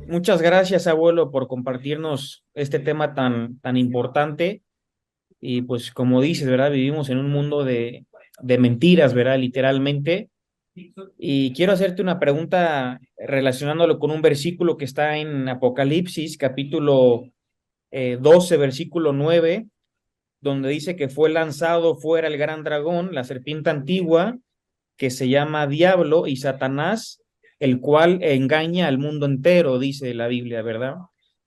Muchas gracias, abuelo, por compartirnos este tema tan importante. Y pues como dices, ¿verdad? Vivimos en un mundo de mentiras, ¿verdad? Literalmente. Y quiero hacerte una pregunta relacionándolo con un versículo que está en Apocalipsis, capítulo 12, versículo 9, donde dice que fue lanzado fuera el gran dragón, la serpiente antigua, que se llama Diablo y Satanás, el cual engaña al mundo entero, dice la Biblia, ¿verdad?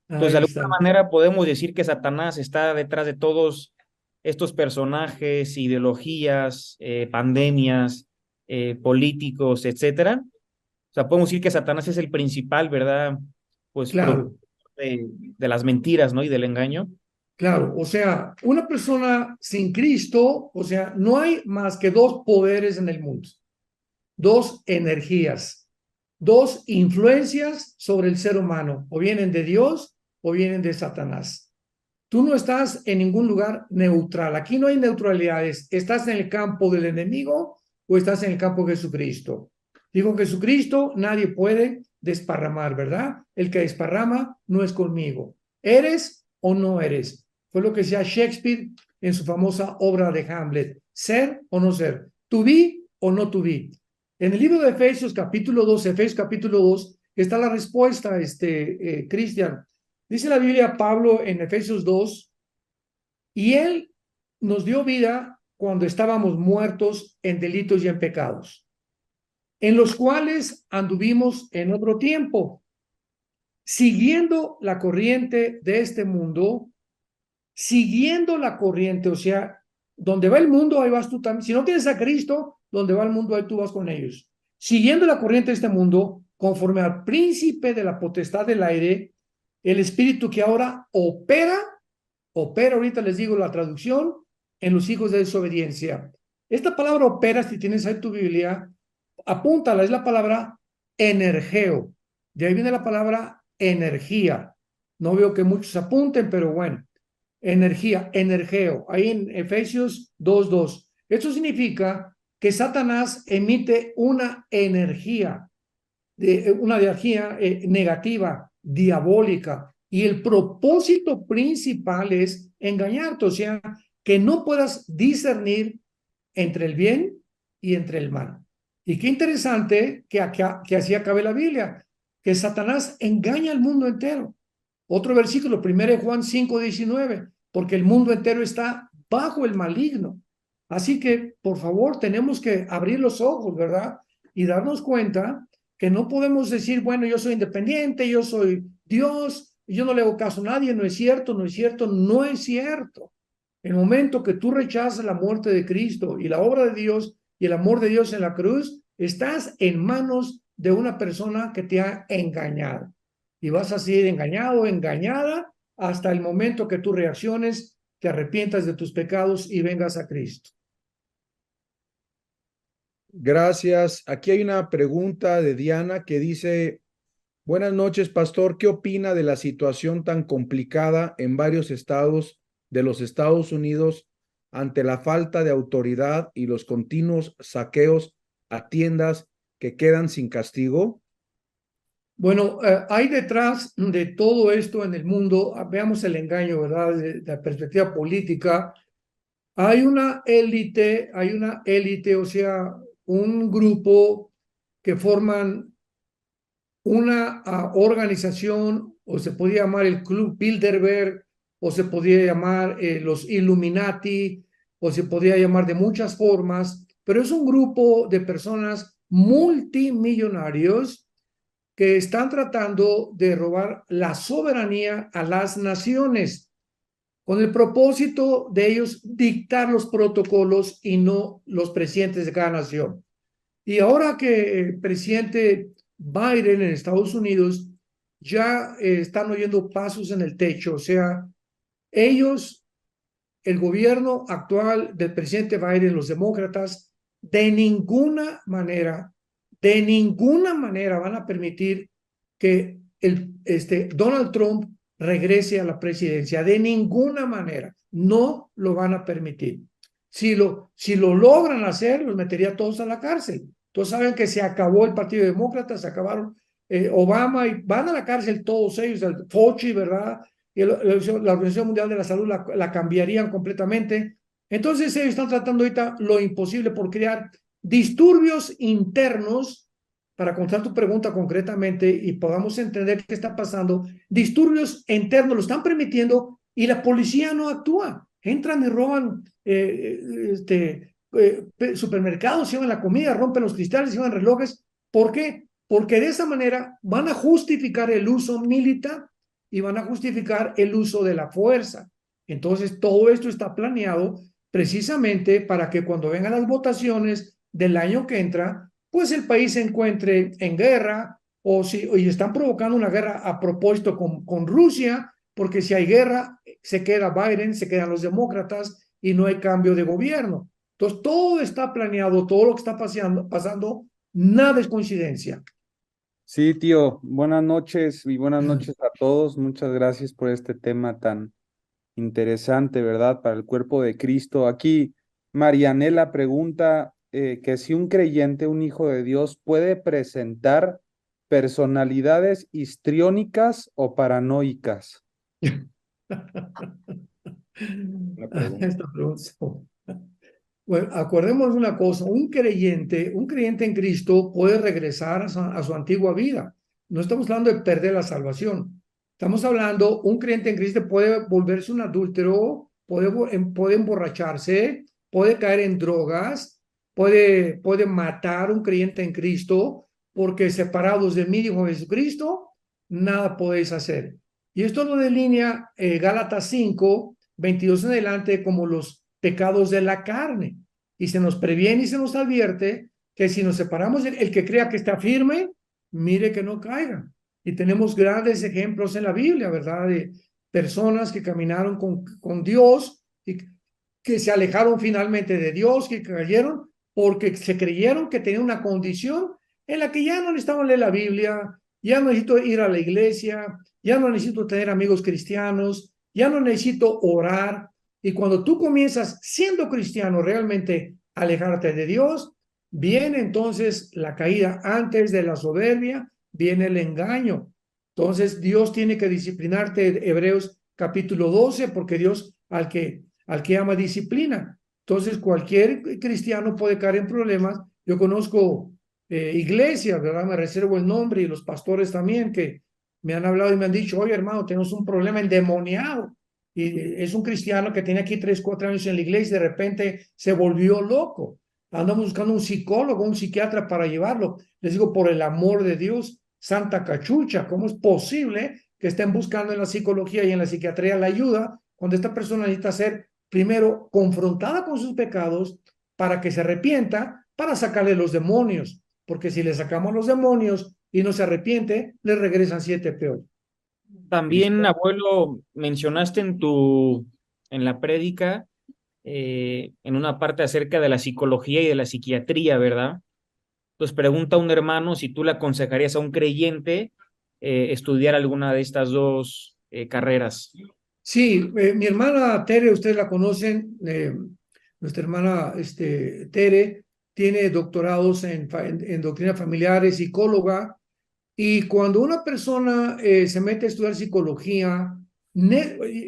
Entonces, de Ahí alguna está. manera podemos decir que Satanás está detrás de todos estos personajes, ideologías, pandemias, políticos, etcétera. O sea, podemos decir que Satanás es el principal, ¿verdad? Pues productor Claro, de las mentiras, ¿no? Y del engaño. claro. O sea, una persona sin Cristo, o sea, no hay más que dos poderes en el mundo, dos energías, dos influencias sobre el ser humano, o vienen de Dios o vienen de Satanás. Tú no estás en ningún lugar neutral. Aquí no hay neutralidades. ¿Estás en el campo del enemigo o estás en el campo de Jesucristo? Digo, Jesucristo nadie puede desparramar, ¿verdad? El que desparrama no es conmigo. ¿Eres o no eres? Fue lo que decía Shakespeare en su famosa obra de Hamlet. ¿Ser o no ser? ¿To be o no to be? En el libro de Efesios capítulo 2, Efesios capítulo 2, está la respuesta, Cristian. Dice la Biblia, Pablo en Efesios 2, y él nos dio vida cuando estábamos muertos en delitos y en pecados, en los cuales anduvimos en otro tiempo, siguiendo la corriente de este mundo, siguiendo la corriente, o sea, donde va el mundo, ahí vas tú también. Si no tienes a Cristo, donde va el mundo, ahí tú vas con ellos. Siguiendo la corriente de este mundo, conforme al príncipe de la potestad del aire, el espíritu que ahora opera, ahorita les digo la traducción, en los hijos de desobediencia. Esta palabra opera, si tienes ahí tu Biblia, apúntala, es la palabra energeo. De ahí viene la palabra energía. No veo que muchos apunten, pero bueno, energía, energeo, ahí en Efesios 2:2. Esto significa que Satanás emite una energía negativa, diabólica, y el propósito principal es engañarte, o sea, que no puedas discernir entre el bien y entre el mal. Y qué interesante que así acabe la Biblia, que Satanás engaña al mundo entero. Otro versículo, 1 Juan 5:19, porque el mundo entero está bajo el maligno. Así que, por favor, tenemos que abrir los ojos, ¿verdad? Y darnos cuenta que no podemos decir, bueno, yo soy independiente, yo soy Dios, y yo no le hago caso a nadie, no es cierto, no es cierto, no es cierto. El momento que tú rechazas la muerte de Cristo y la obra de Dios y el amor de Dios en la cruz, estás en manos de una persona que te ha engañado. Y vas a seguir engañado, engañada, hasta el momento que tú reacciones, te arrepientas de tus pecados y vengas a Cristo. Gracias. Aquí hay una pregunta de Diana que dice, buenas noches, pastor. ¿Qué opina de la situación tan complicada en varios estados de los Estados Unidos ante la falta de autoridad y los continuos saqueos a tiendas que quedan sin castigo? Bueno, hay detrás de todo esto en el mundo, veamos el engaño, ¿verdad? De la perspectiva política, hay una élite, o sea, un grupo que forman una organización, o se podría llamar el Club Bilderberg, o se podría llamar los Illuminati, o se podría llamar de muchas formas, pero es un grupo de personas multimillonarios que están tratando de robar la soberanía a las naciones, con el propósito de ellos dictar los protocolos y no los presidentes de cada nación. Y ahora que el presidente Biden en Estados Unidos ya están oyendo pasos en el techo, o sea, ellos, el gobierno actual del presidente Biden, los demócratas, de ninguna manera van a permitir que Donald Trump regrese a la presidencia. De ninguna manera. No lo van a permitir. Si lo logran hacer, los metería todos a la cárcel. Todos saben que se acabó el Partido Demócrata, se acabaron Obama, y van a la cárcel todos ellos, el Fauci, ¿verdad? Y la Organización Mundial de la Salud la cambiarían completamente. Entonces ellos están tratando ahorita lo imposible por crear disturbios internos, para contestar tu pregunta concretamente y podamos entender qué está pasando. Disturbios internos lo están permitiendo y la policía no actúa. Entran y roban supermercados, llevan la comida, rompen los cristales, llevan relojes. ¿Por qué? Porque de esa manera van a justificar el uso militar y van a justificar el uso de la fuerza. Entonces, todo esto está planeado precisamente para que cuando vengan las votaciones del año que entra, pues el país se encuentre en guerra, y están provocando una guerra a propósito con Rusia, porque si hay guerra, se queda Biden, se quedan los demócratas y no hay cambio de gobierno. Entonces, todo está planeado, todo lo que está pasando, nada es coincidencia. Sí, tío, buenas noches y buenas noches a todos. Muchas gracias por este tema tan interesante, ¿verdad? Para el cuerpo de Cristo. Aquí Marianela pregunta que si un creyente, un hijo de Dios, puede presentar personalidades histriónicas o paranoicas. Esta pregunta. Bueno, acordémonos de una cosa, un creyente en Cristo puede regresar a su antigua vida. No estamos hablando de perder la salvación. Estamos hablando, un creyente en Cristo puede volverse un adúltero, puede emborracharse, puede caer en drogas, puede matar un creyente en Cristo, porque separados de mí, dijo Jesucristo, nada podéis hacer. Y esto lo delinea Gálatas 5, 22 en adelante, como los pecados de la carne. Y se nos previene y se nos advierte que si nos separamos, el que crea que está firme, mire que no caiga. Y tenemos grandes ejemplos en la Biblia, ¿verdad? De personas que caminaron con Dios y que se alejaron finalmente de Dios, que cayeron porque se creyeron que tenían una condición en la que ya no necesitaban leer la Biblia, ya no necesito ir a la iglesia, ya no necesito tener amigos cristianos, ya no necesito orar. Y cuando tú comienzas siendo cristiano realmente a alejarte de Dios, viene entonces la caída. Antes de la soberbia viene el engaño. Entonces Dios tiene que disciplinarte, Hebreos capítulo 12, porque Dios al que ama disciplina. Entonces cualquier cristiano puede caer en problemas. Yo conozco iglesias, ¿verdad? Me reservo el nombre, y los pastores también, que me han hablado y me han dicho, oye hermano, tenemos un problema endemoniado. Y es un cristiano que tiene aquí 3, 4 años en la iglesia y de repente se volvió loco. Andamos buscando un psicólogo, un psiquiatra para llevarlo. Les digo, por el amor de Dios, santa cachucha, ¿cómo es posible que estén buscando en la psicología y en la psiquiatría la ayuda cuando esta persona necesita ser primero confrontada con sus pecados para que se arrepienta, para sacarle los demonios? Porque si le sacamos los demonios y no se arrepiente, le regresan 7 peor. También, abuelo, mencionaste en la prédica, en una parte acerca de la psicología y de la psiquiatría, ¿verdad? Pues pregunta a un hermano si tú le aconsejarías a un creyente estudiar alguna de estas dos carreras. Sí, mi hermana Tere, ustedes la conocen, nuestra hermana Tere tiene doctorados en doctrina familiar, es psicóloga, y cuando una persona se mete a estudiar psicología,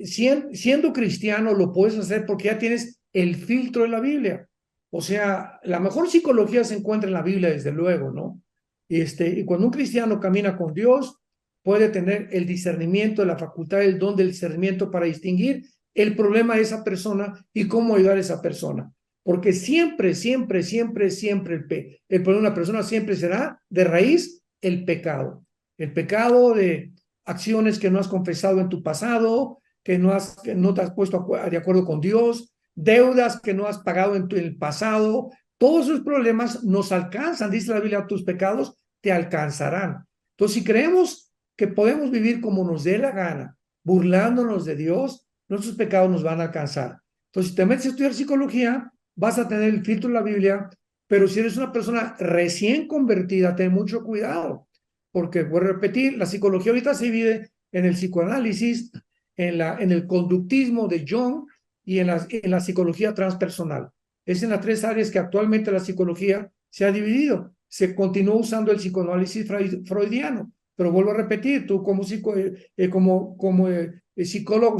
siendo cristiano lo puedes hacer porque ya tienes el filtro de la Biblia. O sea, la mejor psicología se encuentra en la Biblia, desde luego, ¿no? Y cuando un cristiano camina con Dios, puede tener el discernimiento, la facultad, el don del discernimiento para distinguir el problema de esa persona y cómo ayudar a esa persona. Porque siempre, siempre, siempre, siempre el problema de una persona siempre será de raíz el pecado. El pecado de acciones que no has confesado en tu pasado, que no te has puesto de acuerdo con Dios, deudas que no has pagado en el pasado. Todos esos problemas nos alcanzan, dice la Biblia, tus pecados te alcanzarán. Entonces, si creemos que podemos vivir como nos dé la gana, burlándonos de Dios, nuestros pecados nos van a alcanzar. Entonces, si te metes a estudiar psicología, vas a tener el filtro de la Biblia, pero si eres una persona recién convertida, ten mucho cuidado, porque voy a repetir, la psicología ahorita se divide en el psicoanálisis, en el conductismo de Jung y en la psicología transpersonal. Es en las 3 áreas que actualmente la psicología se ha dividido. se continuó usando el psicoanálisis freudiano. Pero vuelvo a repetir, tú como psicólogo,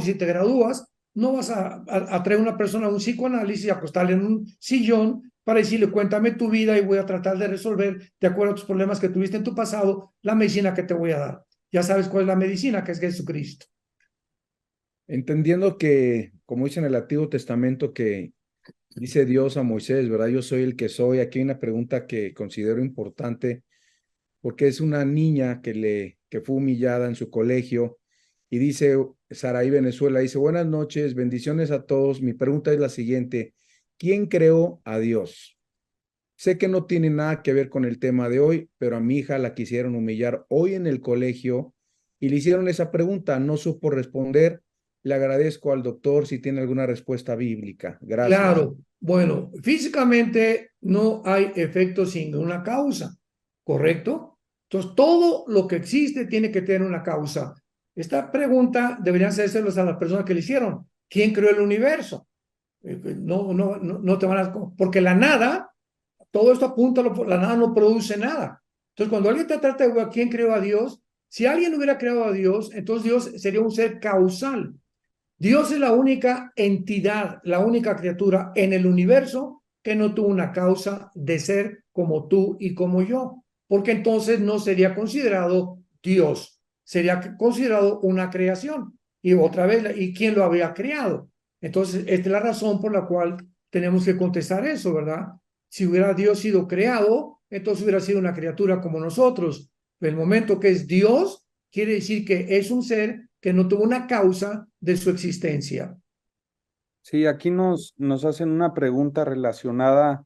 si te gradúas, no vas a traer a una persona a un psicoanálisis y acostarle en un sillón para decirle, cuéntame tu vida y voy a tratar de resolver, de acuerdo a tus problemas que tuviste en tu pasado, la medicina que te voy a dar. Ya sabes cuál es la medicina, que es Jesucristo. Entendiendo que, como dice en el Antiguo Testamento, que dice Dios a Moisés, ¿verdad? Yo soy el que soy. Aquí hay una pregunta que considero importante, porque es una niña que fue humillada en su colegio y dice, Saraí, Venezuela, dice, buenas noches, bendiciones a todos. Mi pregunta es la siguiente, ¿quién creó a Dios? Sé que no tiene nada que ver con el tema de hoy, pero a mi hija la quisieron humillar hoy en el colegio y le hicieron esa pregunta, no supo responder. Le agradezco al doctor si tiene alguna respuesta bíblica. Gracias. Claro, bueno, físicamente no hay efecto sin una causa, ¿correcto? Entonces, todo lo que existe tiene que tener una causa. Esta pregunta deberían hacérselos a las personas que le hicieron. ¿Quién creó el universo? No te van a... Porque la nada, todo esto apunta, la nada no produce nada. Entonces, cuando alguien te trata de quién creó a Dios, si alguien hubiera creado a Dios, entonces Dios sería un ser causal. Dios es la única entidad, la única criatura en el universo que no tuvo una causa de ser como tú y como yo, porque entonces no sería considerado Dios, sería considerado una creación. Y otra vez, ¿y quién lo había creado? Entonces, esta es la razón por la cual tenemos que contestar eso, ¿verdad? Si hubiera Dios sido creado, entonces hubiera sido una criatura como nosotros. El momento que es Dios, quiere decir que es un ser que no tuvo una causa de su existencia. Sí, aquí nos hacen una pregunta relacionada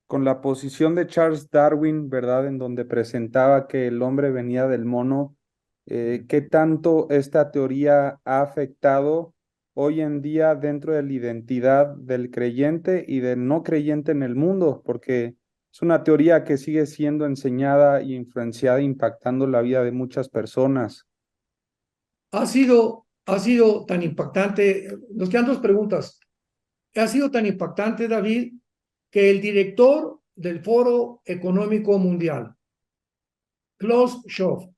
con la posición de Charles Darwin, ¿verdad? En donde presentaba que el hombre venía del mono. ¿Qué tanto esta teoría ha afectado hoy en día dentro de la identidad del creyente y del no creyente en el mundo? Porque es una teoría que sigue siendo enseñada e influenciada, impactando la vida de muchas personas. Ha sido tan impactante, nos quedan dos preguntas. Ha sido tan impactante, David, que el director del Foro Económico Mundial, Klaus Schwab,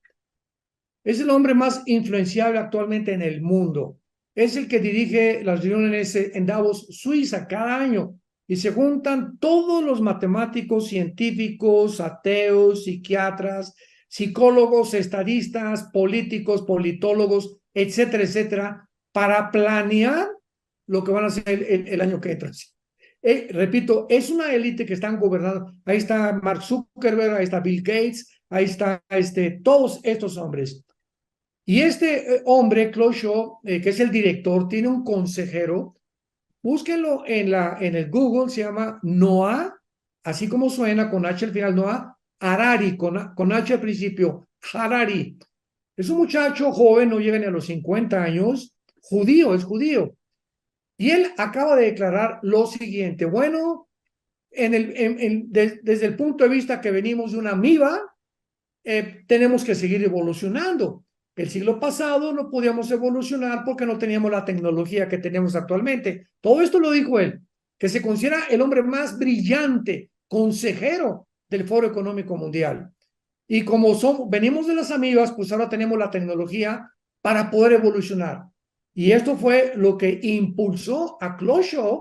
es el hombre más influenciable actualmente en el mundo. Es el que dirige las reuniones en Davos, Suiza, cada año. Y se juntan todos los matemáticos, científicos, ateos, psiquiatras, psicólogos, estadistas, políticos, politólogos, etcétera, etcétera, para planear lo que van a hacer el año que entra. Repito, es una élite que están gobernando. Ahí está Mark Zuckerberg, ahí está Bill Gates, ahí está todos estos hombres. Y este hombre, Klaus Schwab, que es el director, tiene un consejero. Búsquenlo en el Google, se llama Noah, así como suena, con H al final, Noah Harari, con H al principio, Harari. Es un muchacho joven, no llega ni a los 50 años, judío, es judío. Y él acaba de declarar lo siguiente, bueno, desde el punto de vista que venimos de una amiba, tenemos que seguir evolucionando. El siglo pasado no podíamos evolucionar porque no teníamos la tecnología que tenemos actualmente. Todo esto lo dijo él, que se considera el hombre más brillante, consejero del Foro Económico Mundial. Y como venimos de las amibas, pues ahora tenemos la tecnología para poder evolucionar. Y esto fue lo que impulsó a Klaus Schwab,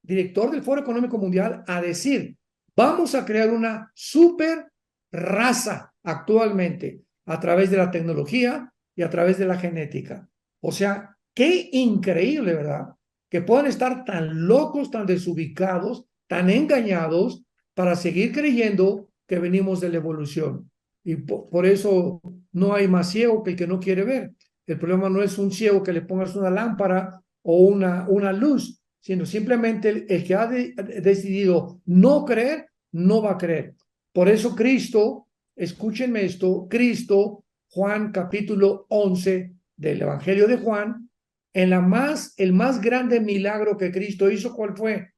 director del Foro Económico Mundial, a decir, vamos a crear una super raza actualmente a través de la tecnología y a través de la genética. O sea, qué increíble, ¿verdad? Que puedan estar tan locos, tan desubicados, tan engañados para seguir creyendo que venimos de la evolución. Y por eso no hay más ciego que el que no quiere ver. El problema no es un ciego que le pongas una lámpara o una luz, sino simplemente el que ha decidido no creer, no va a creer. Por eso Cristo, escúchenme esto, Cristo, Juan capítulo 11 del Evangelio de Juan, el más grande milagro que Cristo hizo, ¿cuál fue?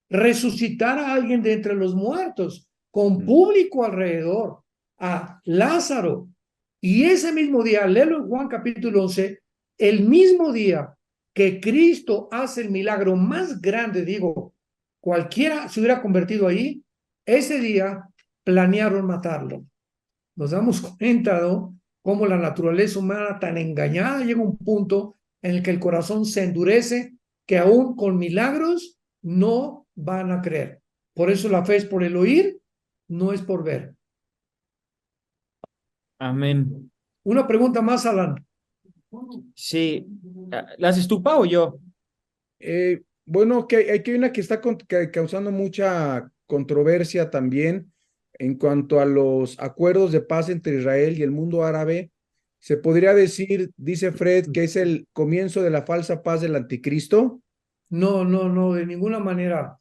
Resucitar a alguien de entre los muertos, con público alrededor, a Lázaro. Y ese mismo día, léelo en Juan capítulo 11, el mismo día que Cristo hace el milagro más grande, digo, cualquiera se hubiera convertido ahí, ese día planearon matarlo. Nos damos cuenta, ¿no? Cómo la naturaleza humana tan engañada llega a un punto en el que el corazón se endurece, que aún con milagros no van a creer. Por eso la fe es por el oír, no es por ver. Amén. Una pregunta más, Alan. Sí, ¿la haces tú, Pau, o yo? Bueno, que hay una que está causando mucha controversia también en cuanto a los acuerdos de paz entre Israel y el mundo árabe. Se podría decir, dice Fred, que es el comienzo de la falsa paz del anticristo. No, no, no, de ninguna manera.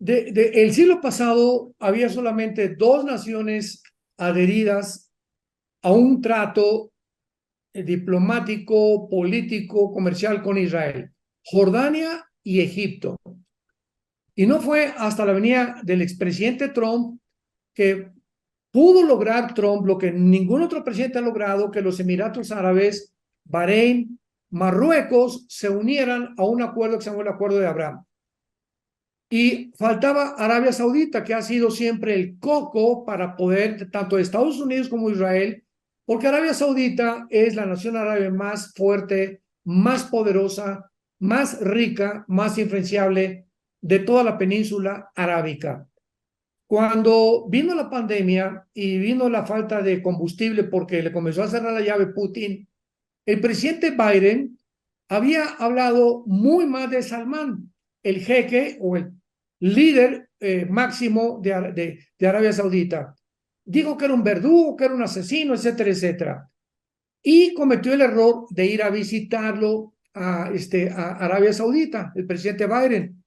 El siglo pasado había solamente dos naciones adheridas a un trato diplomático, político, comercial con Israel: Jordania y Egipto. Y no fue hasta la venida del expresidente Trump que pudo lograr Trump lo que ningún otro presidente ha logrado, que los Emiratos Árabes, Bahrein, Marruecos se unieran a un acuerdo que se llamó el Acuerdo de Abraham. Y faltaba Arabia Saudita, que ha sido siempre el coco para poder, tanto de Estados Unidos como Israel, porque Arabia Saudita es la nación árabe más fuerte, más poderosa, más rica, más influenciable de toda la península arábica. Cuando vino la pandemia y vino la falta de combustible porque le comenzó a cerrar la llave Putin, el presidente Biden había hablado muy mal de Salmán, el jeque o el líder máximo de Arabia Saudita. Dijo que era un verdugo, que era un asesino, etcétera, etcétera. Y cometió el error de ir a visitarlo a Arabia Saudita, el presidente Biden,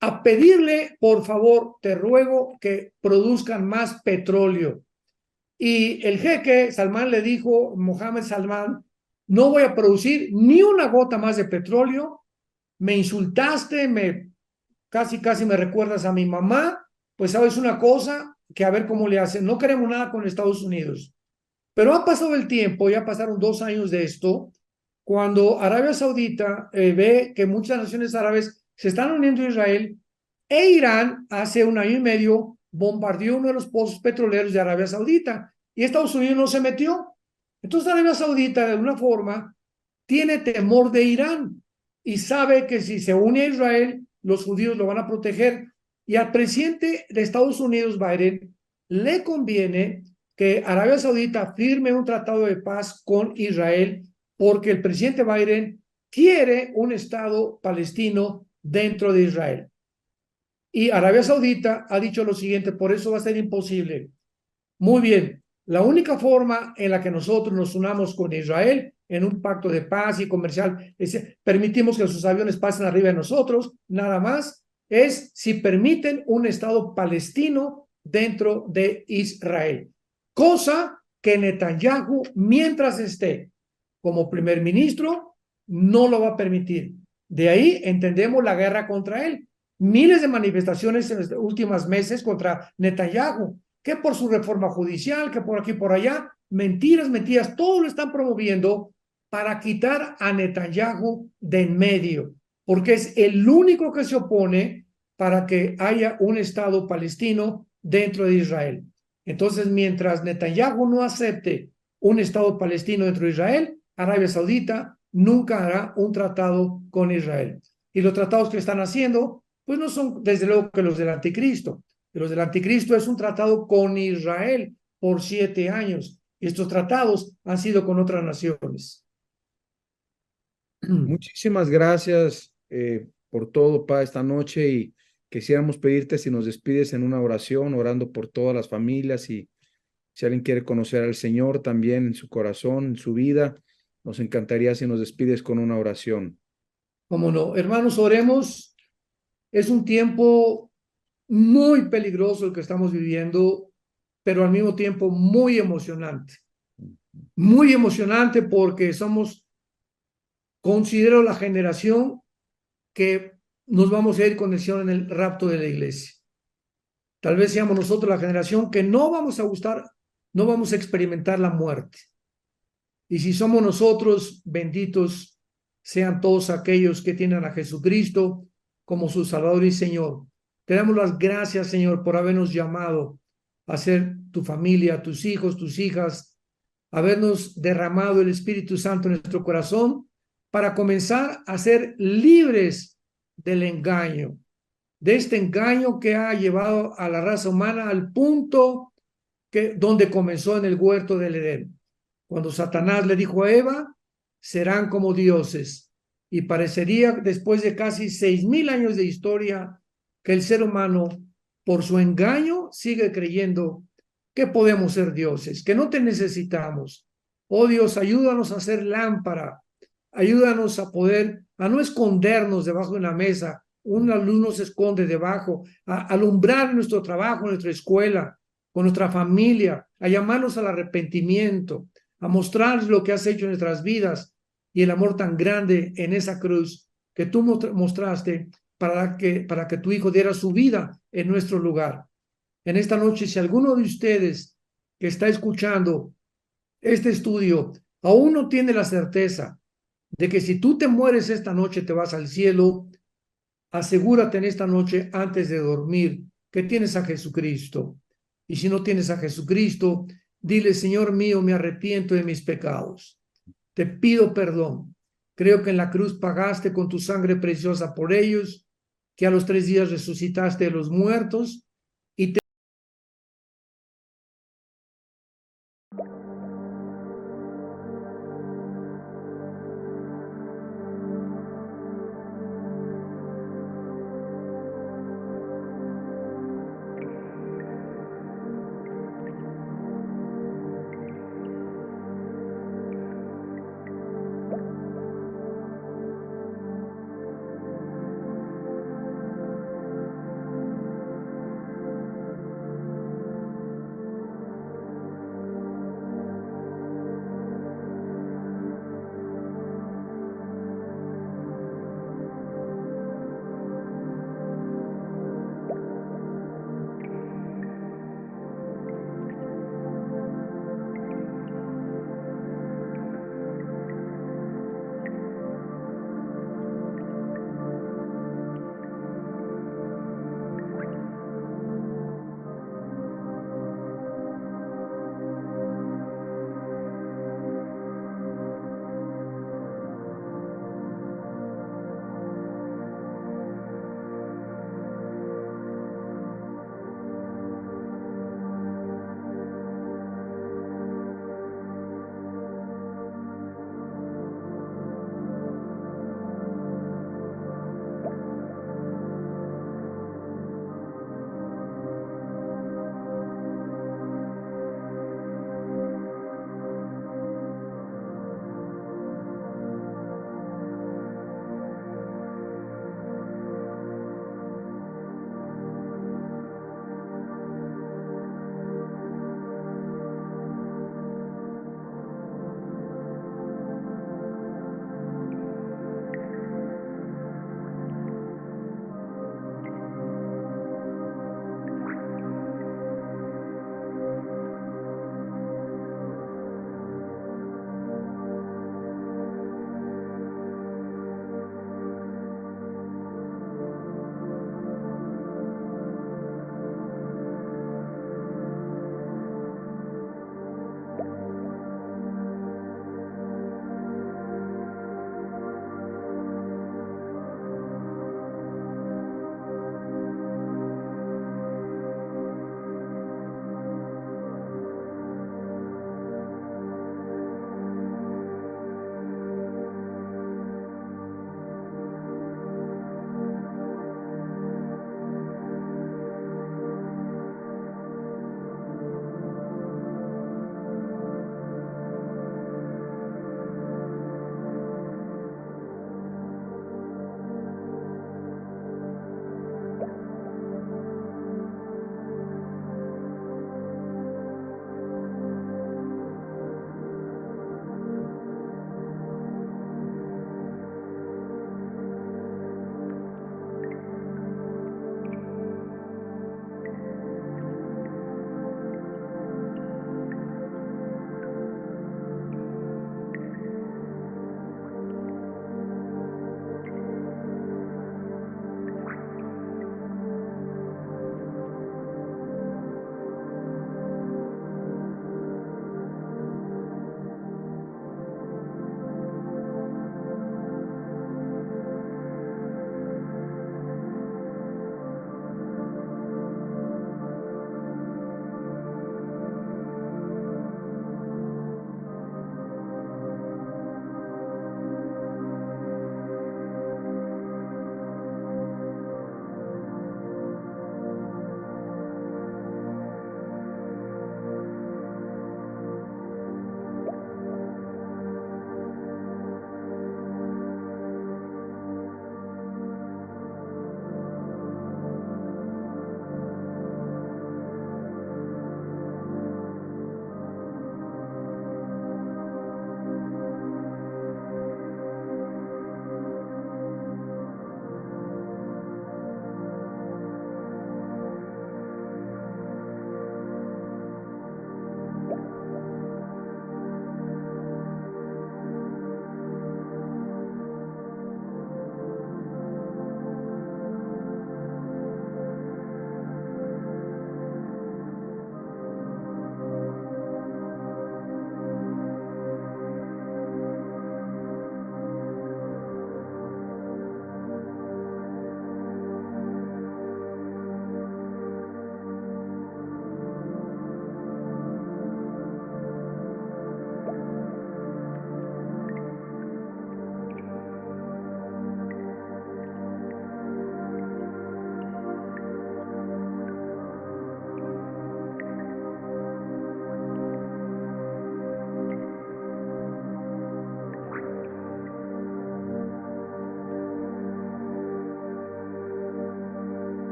a pedirle, por favor, te ruego que produzcan más petróleo. Y el jeque Salmán le dijo, Mohammed Salmán, no voy a producir ni una gota más de petróleo, me insultaste, casi me recuerdas a mi mamá, pues sabes una cosa, que a ver cómo le hacen, no queremos nada con Estados Unidos. Pero ha pasado el tiempo, ya pasaron 2 años de esto, cuando Arabia Saudita ve que muchas naciones árabes se están uniendo a Israel, e Irán hace 1 año y medio bombardeó uno de los pozos petroleros de Arabia Saudita y Estados Unidos no se metió. Entonces Arabia Saudita de alguna forma tiene temor de Irán y sabe que si se une a Israel, los judíos lo van a proteger. Y al presidente de Estados Unidos, Biden, le conviene que Arabia Saudita firme un tratado de paz con Israel, porque el presidente Biden quiere un Estado palestino dentro de Israel. Y Arabia Saudita ha dicho lo siguiente: por eso va a ser imposible. Muy bien, la única forma en la que nosotros nos unamos con Israel en un pacto de paz y comercial, permitimos que sus aviones pasen arriba de nosotros, nada más, es si permiten un Estado palestino dentro de Israel. Cosa que Netanyahu, mientras esté como primer ministro, no lo va a permitir. De ahí entendemos la guerra contra él. Miles de manifestaciones en los últimos meses contra Netanyahu, que por su reforma judicial, que por aquí y por allá, mentiras, todo lo están promoviendo para quitar a Netanyahu de en medio, porque es el único que se opone para que haya un Estado palestino dentro de Israel. Entonces, mientras Netanyahu no acepte un Estado palestino dentro de Israel, Arabia Saudita nunca hará un tratado con Israel. Y los tratados que están haciendo, pues no son desde luego que los del anticristo. Los del anticristo es un tratado con Israel por 7 años. Y estos tratados han sido con otras naciones. Muchísimas gracias por todo, Pa, esta noche, y quisiéramos pedirte si nos despides en una oración, orando por todas las familias, y si alguien quiere conocer al Señor también en su corazón, en su vida, nos encantaría si nos despides con una oración. Cómo no. Hermanos, oremos. Es un tiempo muy peligroso el que estamos viviendo, pero al mismo tiempo muy emocionante. Muy emocionante porque considero la generación que nos vamos a ir con el Señor en el rapto de la iglesia. Tal vez seamos nosotros la generación que no vamos a experimentar la muerte. Y si somos nosotros, benditos sean todos aquellos que tienen a Jesucristo como su Salvador y Señor. Te damos las gracias, Señor, por habernos llamado a ser tu familia, tus hijos, tus hijas, habernos derramado el Espíritu Santo en nuestro corazón para comenzar a ser libres del engaño, de este engaño que ha llevado a la raza humana al punto donde comenzó en el huerto del Edén, cuando Satanás le dijo a Eva, serán como dioses, y parecería después de casi 6,000 años de historia que el ser humano, por su engaño, sigue creyendo que podemos ser dioses, que no te necesitamos. Oh Dios, ayúdanos a ser lámpara, ayúdanos a no escondernos debajo de una mesa. Una luz nos esconde debajo, a alumbrar nuestro trabajo, nuestra escuela, con nuestra familia, a llamarnos al arrepentimiento, a mostrar lo que has hecho en nuestras vidas y el amor tan grande en esa cruz que tú mostraste para que tu Hijo diera su vida en nuestro lugar. En esta noche, si alguno de ustedes que está escuchando este estudio aún no tiene la certeza de que si tú te mueres esta noche te vas al cielo, asegúrate en esta noche antes de dormir que tienes a Jesucristo. Y si no tienes a Jesucristo, dile, Señor mío, me arrepiento de mis pecados. Te pido perdón. Creo que en la cruz pagaste con tu sangre preciosa por ellos, que a los 3 días resucitaste de los muertos